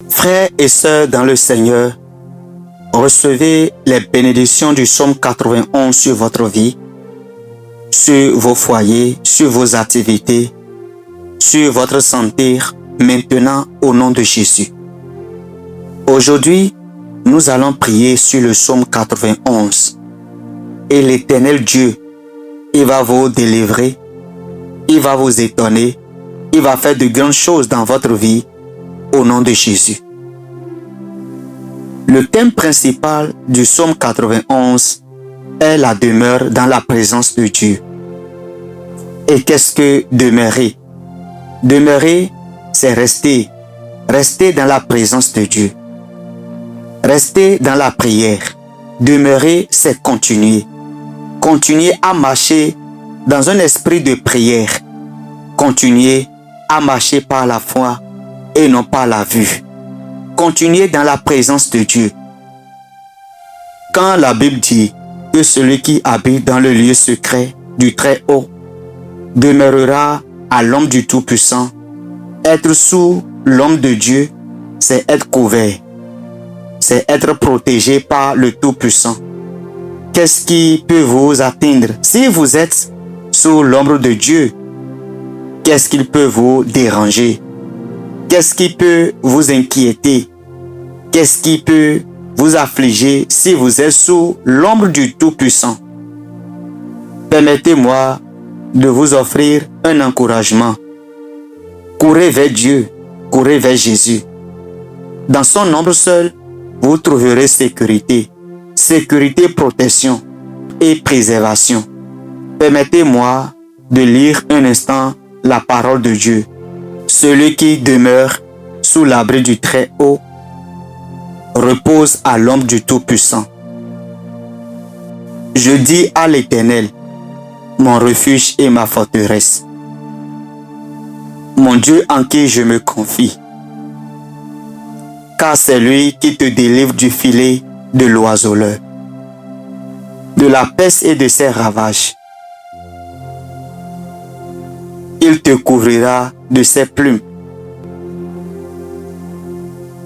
Frères et sœurs dans le Seigneur, recevez les bénédictions du psaume 91 sur votre vie, sur vos foyers, sur vos activités, sur votre santé, maintenant au nom de Jésus. Aujourd'hui, nous allons prier sur le psaume 91. Et l'Éternel Dieu, il va vous délivrer, il va vous étonner, il va faire de grandes choses dans votre vie au nom de Jésus. Le thème principal du psaume 91 est la demeure dans la présence de Dieu. Et qu'est-ce que demeurer? Demeurer, c'est rester dans la présence de Dieu. Rester dans la prière. Demeurer, c'est continuer. Continuer à marcher dans un esprit de prière. Continuer à marcher par la foi et non par la vue. Continuer dans la présence de Dieu. Quand la Bible dit que celui qui habite dans le lieu secret du Très-Haut demeurera à l'ombre du Tout-Puissant, être sous l'ombre de Dieu, c'est être couvert. C'est être protégé par le Tout-Puissant. Qu'est-ce qui peut vous atteindre? Si vous êtes sous l'ombre de Dieu, qu'est-ce qui peut vous déranger? Qu'est-ce qui peut vous inquiéter? Qu'est-ce qui peut vous affliger si vous êtes sous l'ombre du Tout-Puissant? Permettez-moi de vous offrir un encouragement. Courez vers Dieu, courez vers Jésus. Dans son ombre seul, vous trouverez sécurité, protection et préservation. Permettez-moi de lire un instant la parole de Dieu. Celui qui demeure sous l'abri du Très-Haut repose à l'ombre du Tout-Puissant. Je dis à l'Éternel, mon refuge et ma forteresse, mon Dieu en qui je me confie. Car c'est lui qui te délivre du filet de l'oiseleur, de la peste et de ses ravages. Il te couvrira de ses plumes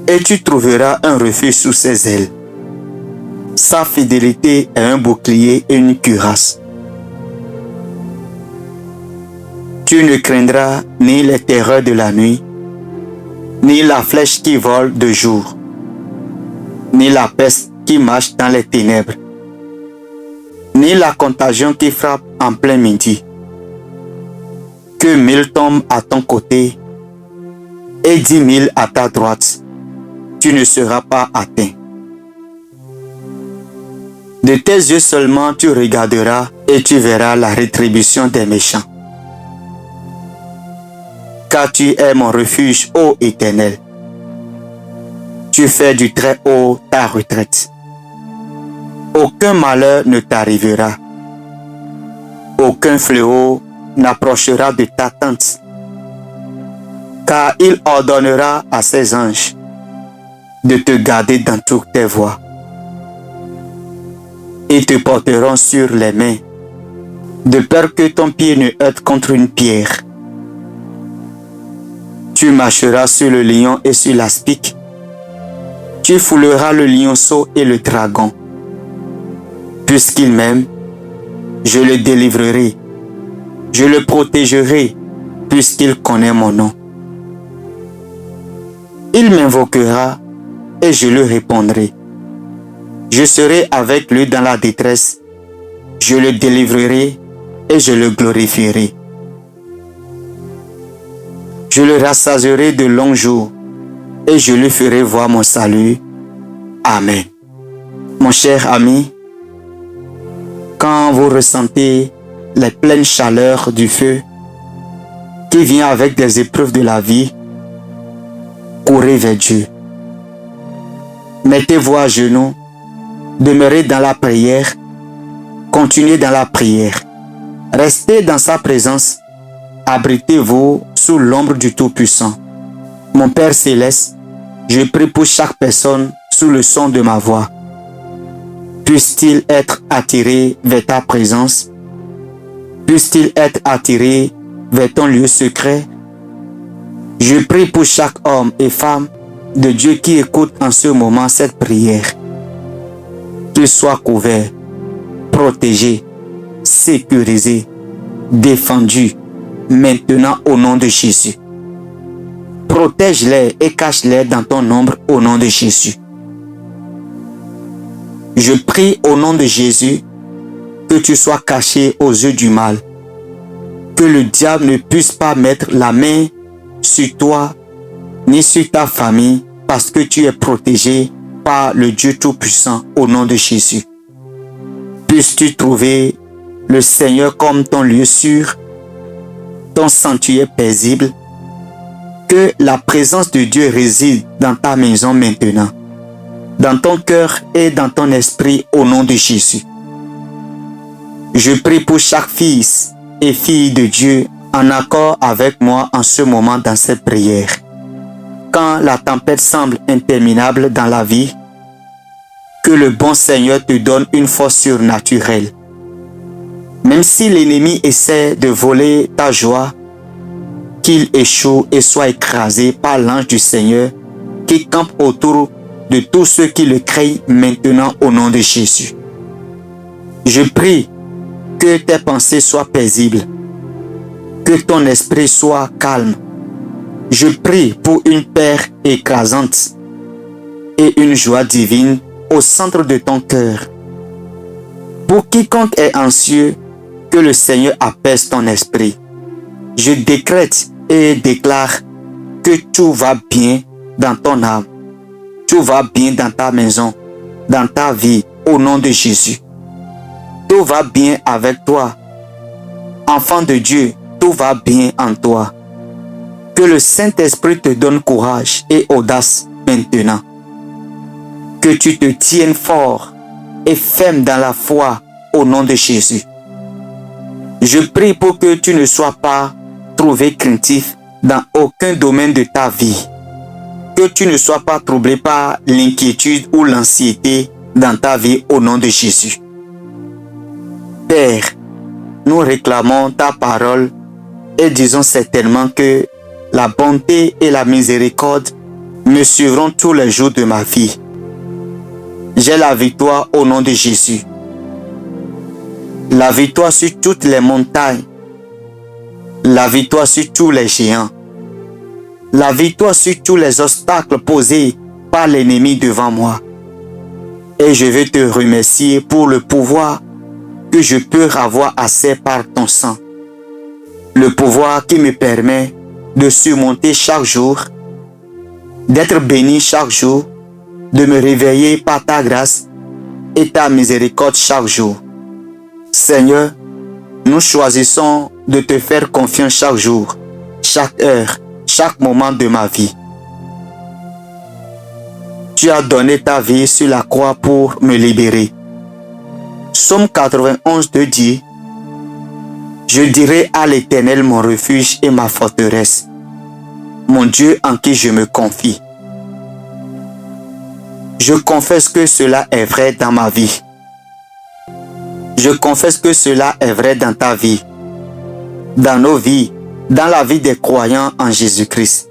et tu trouveras un refuge sous ses ailes. Sa fidélité est un bouclier et une cuirasse. Tu ne craindras ni les terreurs de la nuit, ni la flèche qui vole de jour, ni la peste qui marche dans les ténèbres, ni la contagion qui frappe en plein midi. Que 1000 tombent à ton côté et 10 000 à ta droite, tu ne seras pas atteint. De tes yeux seulement tu regarderas et tu verras la rétribution des méchants. Car tu es mon refuge, ô Éternel. Tu fais du Très-Haut ta retraite. Aucun malheur ne t'arrivera. Aucun fléau n'approchera de ta tente. Car il ordonnera à ses anges de te garder dans toutes tes voies. Ils te porteront sur les mains, de peur que ton pied ne heurte contre une pierre. Tu marcheras sur le lion et sur l'aspic. Tu fouleras le lionceau et le dragon. Puisqu'il m'aime, je le délivrerai. Je le protégerai, puisqu'il connaît mon nom. Il m'invoquera et je lui répondrai. Je serai avec lui dans la détresse. Je le délivrerai et je le glorifierai. Je le rassasierai de longs jours et je lui ferai voir mon salut. Amen. Mon cher ami, quand vous ressentez les pleines chaleurs du feu qui vient avec des épreuves de la vie, courez vers Dieu. Mettez-vous à genoux, demeurez dans la prière, continuez dans la prière, restez dans sa présence, abritez-vous sous l'ombre du Tout-Puissant. Mon Père Céleste, je prie pour chaque personne sous le son de ma voix. Puisse-t-il être attiré vers ta présence? Puisse-t-il être attiré vers ton lieu secret? Je prie pour chaque homme et femme de Dieu qui écoute en ce moment cette prière, qu'il soit couvert, protégé, sécurisé, défendu, maintenant au nom de Jésus. Protège-les et cache-les dans ton ombre au nom de Jésus. Je prie au nom de Jésus que tu sois caché aux yeux du mal, que le diable ne puisse pas mettre la main sur toi ni sur ta famille parce que tu es protégé par le Dieu Tout-Puissant au nom de Jésus. Puisses-tu trouver le Seigneur comme ton lieu sûr, ton sanctuaire paisible, que la présence de Dieu réside dans ta maison maintenant, dans ton cœur et dans ton esprit au nom de Jésus. Je prie pour chaque fils et fille de Dieu en accord avec moi en ce moment dans cette prière. Quand la tempête semble interminable dans la vie, que le bon Seigneur te donne une force surnaturelle. Même si l'ennemi essaie de voler ta joie, qu'il échoue et soit écrasé par l'ange du Seigneur qui campe autour de tous ceux qui le craignent maintenant au nom de Jésus. Je prie que tes pensées soient paisibles, que ton esprit soit calme. Je prie pour une paix écrasante et une joie divine au centre de ton cœur. Pour quiconque est anxieux, que le Seigneur apaise ton esprit. Je décrète et déclare que tout va bien dans ton âme. Tout va bien dans ta maison, dans ta vie, au nom de Jésus. Tout va bien avec toi. Enfant de Dieu, tout va bien en toi. Que le Saint-Esprit te donne courage et audace maintenant. Que tu te tiennes fort et ferme dans la foi au nom de Jésus. Je prie pour que tu ne sois pas trouvé craintif dans aucun domaine de ta vie. Que tu ne sois pas troublé par l'inquiétude ou l'anxiété dans ta vie au nom de Jésus. Père, nous réclamons ta parole et disons certainement que la bonté et la miséricorde me suivront tous les jours de ma vie. J'ai la victoire au nom de Jésus. La victoire sur toutes les montagnes. La victoire sur tous les géants. La victoire sur tous les obstacles posés par l'ennemi devant moi. Et je veux te remercier pour le pouvoir que je peux avoir assez par ton sang. Le pouvoir qui me permet de surmonter chaque jour, d'être béni chaque jour, de me réveiller par ta grâce et ta miséricorde chaque jour. Seigneur, nous choisissons de te faire confiance chaque jour, chaque heure, chaque moment de ma vie. Tu as donné ta vie sur la croix pour me libérer. Psaume 91 dit: Je dirai à l'Éternel mon refuge et ma forteresse, mon Dieu en qui je me confie. Je confesse que cela est vrai dans ma vie. Je confesse que cela est vrai dans ta vie, dans nos vies, dans la vie des croyants en Jésus-Christ.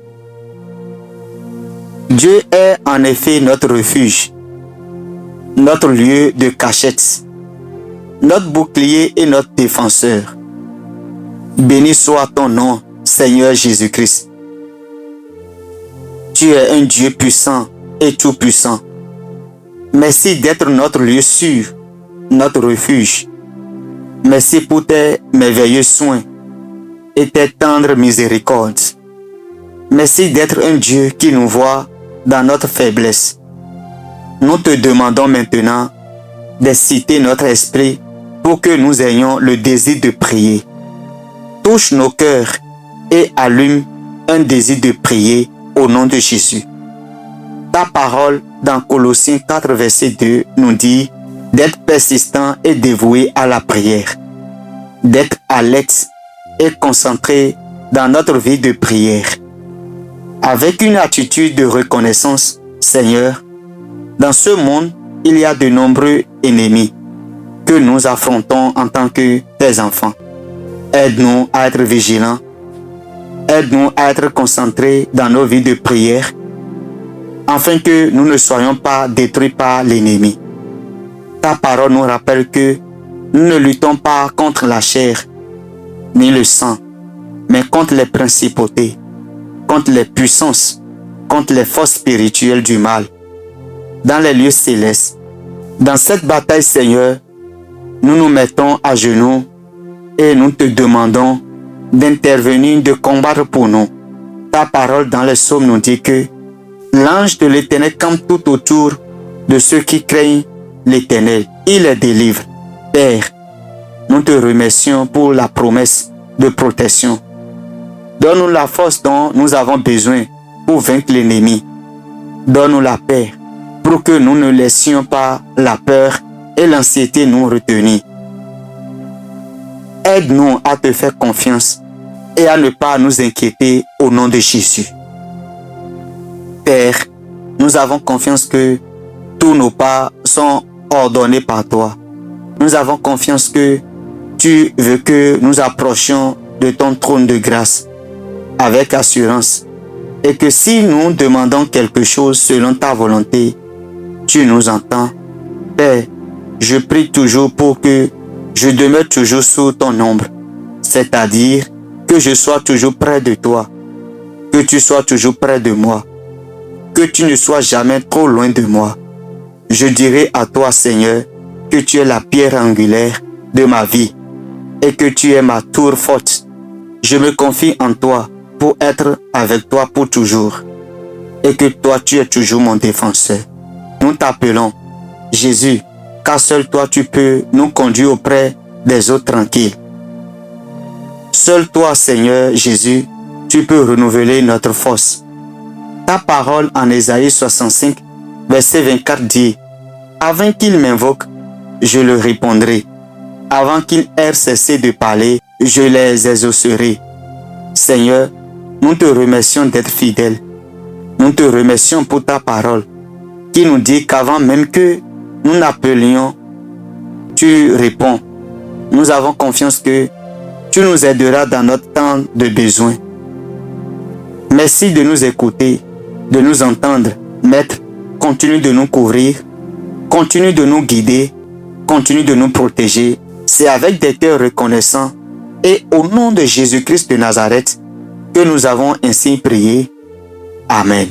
Dieu est en effet notre refuge, notre lieu de cachette, notre bouclier et notre défenseur. Béni soit ton nom, Seigneur Jésus-Christ. Tu es un Dieu puissant et tout-puissant. Merci d'être notre lieu sûr, notre refuge. Merci pour tes merveilleux soins et tes tendres miséricordes. Merci d'être un Dieu qui nous voit dans notre faiblesse. Nous te demandons maintenant d'exciter notre esprit pour que nous ayons le désir de prier. Touche nos cœurs et allume un désir de prier au nom de Jésus. Ta parole dans Colossiens 4, verset 2 nous dit d'être persistant et dévoué à la prière, d'être alerte et concentré dans notre vie de prière. Avec une attitude de reconnaissance, Seigneur, dans ce monde, il y a de nombreux ennemis que nous affrontons en tant que tes enfants. Aide-nous à être vigilants. Aide-nous à être concentrés dans nos vies de prière afin que nous ne soyons pas détruits par l'ennemi. Ta parole nous rappelle que nous ne luttons pas contre la chair ni le sang, mais contre les principautés, contre les puissances, contre les forces spirituelles du mal, dans les lieux célestes. Dans cette bataille, Seigneur, nous nous mettons à genoux et nous te demandons d'intervenir, de combattre pour nous. Ta parole dans les psaumes nous dit que l'ange de l'Éternel campe tout autour de ceux qui craignent l'Éternel. Il les délivre. Père, nous te remercions pour la promesse de protection. Donne-nous la force dont nous avons besoin pour vaincre l'ennemi. Donne-nous la paix pour que nous ne laissions pas la peur et l'anxiété nous retenir. Aide-nous à te faire confiance et à ne pas nous inquiéter au nom de Jésus. Père, nous avons confiance que tous nos pas sont ordonnés par toi. Nous avons confiance que tu veux que nous approchions de ton trône de grâce avec assurance et que si nous demandons quelque chose selon ta volonté, tu nous entends. Père, je prie toujours pour que je demeure toujours sous ton ombre, c'est-à-dire que je sois toujours près de toi, que tu sois toujours près de moi, que tu ne sois jamais trop loin de moi. Je dirai à toi, Seigneur, que tu es la pierre angulaire de ma vie et que tu es ma tour forte. Je me confie en toi pour être avec toi pour toujours et que toi, tu es toujours mon défenseur. Nous t'appelons Jésus, car seul toi tu peux nous conduire auprès des autres tranquilles. Seul toi, Seigneur Jésus, tu peux renouveler notre force. Ta parole en Ésaïe 65, verset 24 dit: avant qu'il m'invoque, je le répondrai. Avant qu'il ait cessé de parler, je les exaucerai. Seigneur, nous te remercions d'être fidèle. Nous te remercions pour ta parole qui nous dit qu'avant même que nous n'appelions, tu réponds. Nous avons confiance que tu nous aideras dans notre temps de besoin. Merci de nous écouter, de nous entendre. Maître, continue de nous couvrir, continue de nous guider, continue de nous protéger. C'est avec des cœurs reconnaissants et au nom de Jésus-Christ de Nazareth que nous avons ainsi prié. Amen.